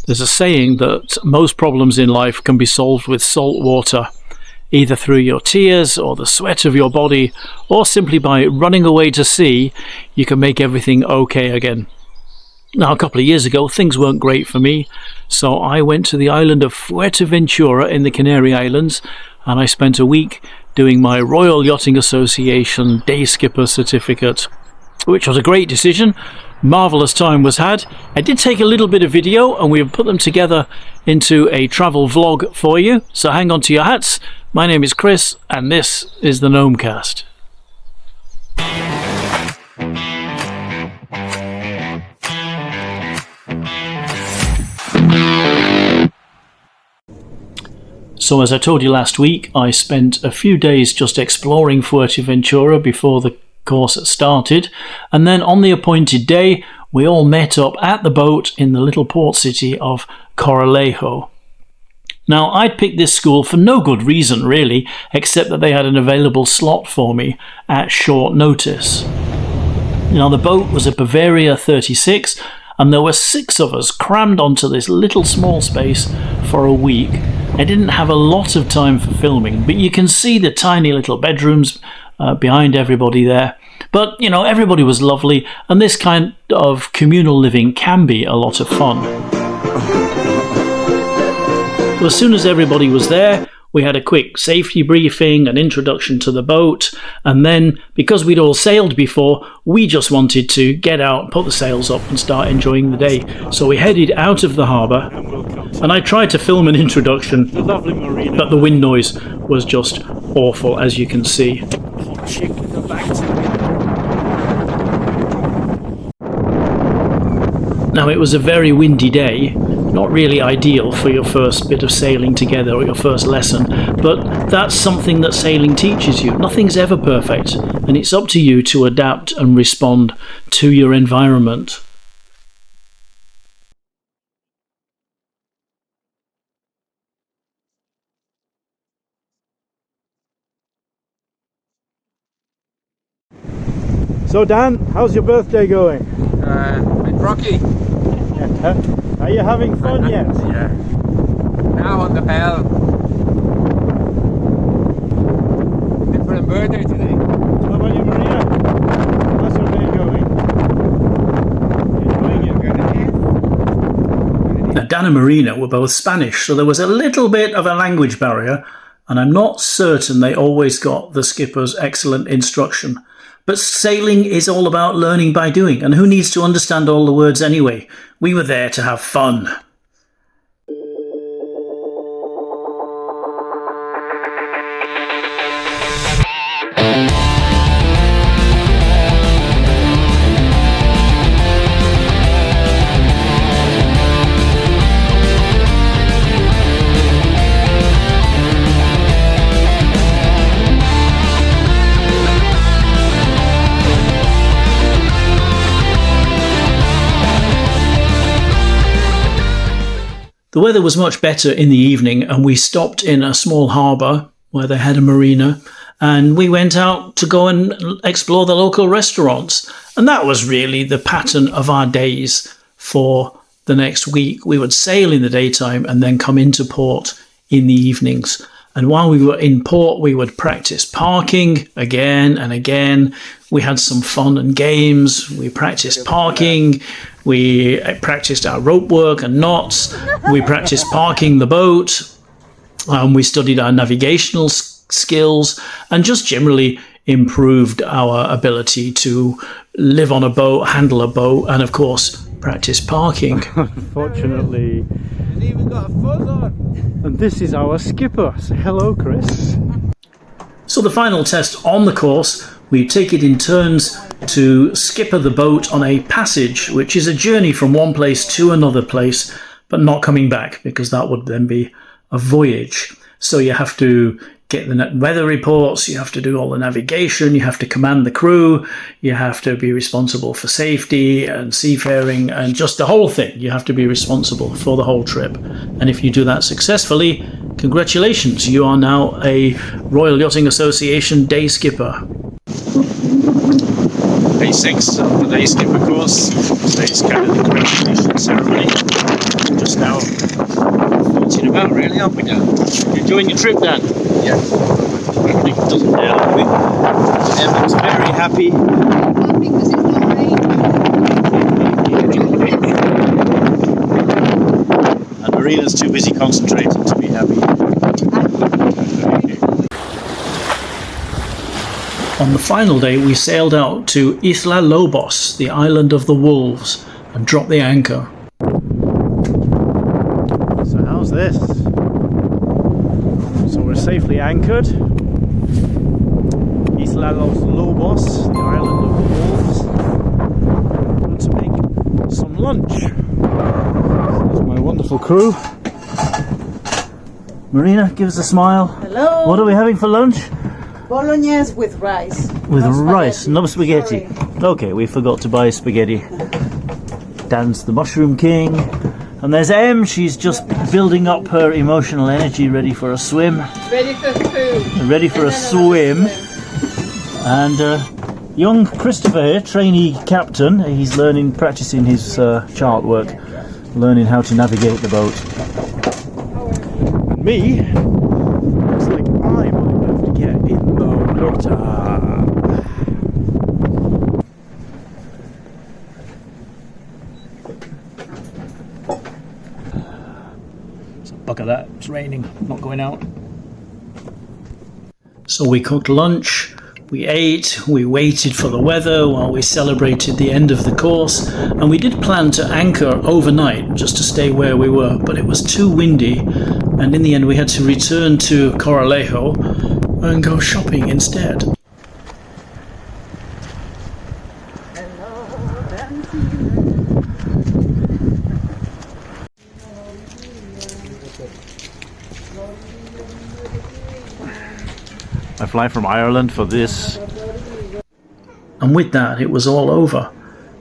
There's a saying that most problems in life can be solved with salt water, either through your tears or the sweat of your body, or simply by running away to sea. You can make everything okay again. Now, a couple of years ago, things weren't great for me, so I went to the island of Fuerteventura in the Canary Islands, and I spent a week doing my Royal Yachting Association Day Skipper certificate, which was a great decision. Marvellous time was had. I did take a little bit of video and we've put them together into a travel vlog for you, so hang on to your hats. My name is Chris and this is the Gnomecast. So as I told you last week, I spent a few days just exploring Fuerteventura before the course started, and then on the appointed day we all met up at the boat in the little port city of Coralejo. Now, I'd picked this school for no good reason really, except that they had an available slot for me at short notice. Now, the boat was a Bavaria 36 and there were 6 of us crammed onto this little small space for a week. I didn't have a lot of time for filming, but you can see the tiny little bedrooms behind everybody there. But, you know, everybody was lovely, and this kind of communal living can be a lot of fun. So as soon as everybody was there, we had a quick safety briefing, an introduction to the boat, and then, because we'd all sailed before, we just wanted to get out, put the sails up and start enjoying the day. So we headed out of the harbour, and I tried to film an introduction, but the wind noise was just awful, as you can see. Now, it was a very windy day, not really ideal for your first bit of sailing together or your first lesson, but that's something that sailing teaches you. Nothing's ever perfect, and it's up to you to adapt and respond to your environment. So Dan, how's your birthday going? A bit rocky. Are you having fun yet? Yeah. Now on the bell. Different birthday today. How about you, Maria? How's your day going? Enjoying it? Now, Dan and Marina were both Spanish, so there was a little bit of a language barrier, and I'm not certain they always got the skipper's excellent instruction. But sailing is all about learning by doing, and who needs to understand all the words anyway? We were there to have fun. The weather was much better in the evening, and we stopped in a small harbour where they had a marina, and we went out to go and explore the local restaurants. And that was really the pattern of our days for the next week. We would sail in the daytime and then come into port in the evenings. And while we were in port, we would practice parking again and again. We had some fun and games. We practiced parking. We practiced our rope work and knots. We practiced parking the boat. We studied our navigational skills and just generally improved our ability to live on a boat, handle a boat, and of course, practice parking. Unfortunately. And even got a fuzz on. And this is our skipper. Say hello, Chris. So the final test on the course, we take it in turns to skipper the boat on a passage, which is a journey from one place to another place, but not coming back, because that would then be a voyage. So you have to get the weather reports, you have to do all the navigation, you have to command the crew, you have to be responsible for safety and seafaring and just the whole thing. You have to be responsible for the whole trip. And if you do that successfully, congratulations, you are now a Royal Yachting Association Day Skipper. Day 6 of the Day Skipper course. Today's kind of the graduation ceremony. just now floating about, really, aren't we, Dan? You enjoying your trip, Dan? Yes. Everything doesn't dare, aren't we? Emma's very happy. Because it's not raining. And Marina's too busy concentrating to be happy. On the final day, we sailed out to Isla Lobos, the island of the wolves, and dropped the anchor. So how's this? So we're safely anchored. Isla Los Lobos, the island of the wolves. We're going to make some lunch. There's my wonderful crew. Marina, give us a smile. Hello. What are we having for lunch? Bolognese with rice. With No rice, spaghetti. no spaghetti. Sorry. Okay, we forgot to buy spaghetti. Dan's the Mushroom King. And there's Em, she's just building up her emotional energy, ready for a swim. Ready for food. Ready for a swim. And young Christopher here, trainee captain, he's practicing his chart work, learning how to navigate the boat. And me, looks like I'm old enough to get in the water. So bugger that, it's raining, not going out. So we cooked lunch. We ate, we waited for the weather while we celebrated the end of the course, and we did plan to anchor overnight just to stay where we were, but it was too windy, and in the end we had to return to Coralejo and go shopping instead. I fly from Ireland for this. And with that, it was all over.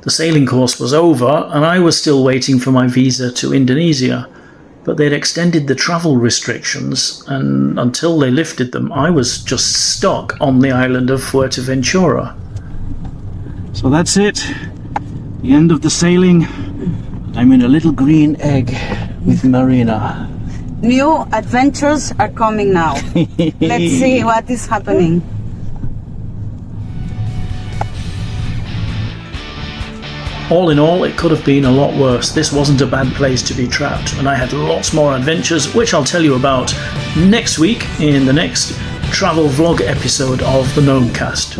The sailing course was over, and I was still waiting for my visa to Indonesia. But they'd extended the travel restrictions, and until they lifted them, I was just stuck on the island of Fuerteventura. So that's it. The end of the sailing. I'm in a little green egg with Marina. New adventures are coming now. Let's see what is happening. All in all, it could have been a lot worse. This wasn't a bad place to be trapped, and I had lots more adventures, which I'll tell you about next week in the next travel vlog episode of the Gnomecast.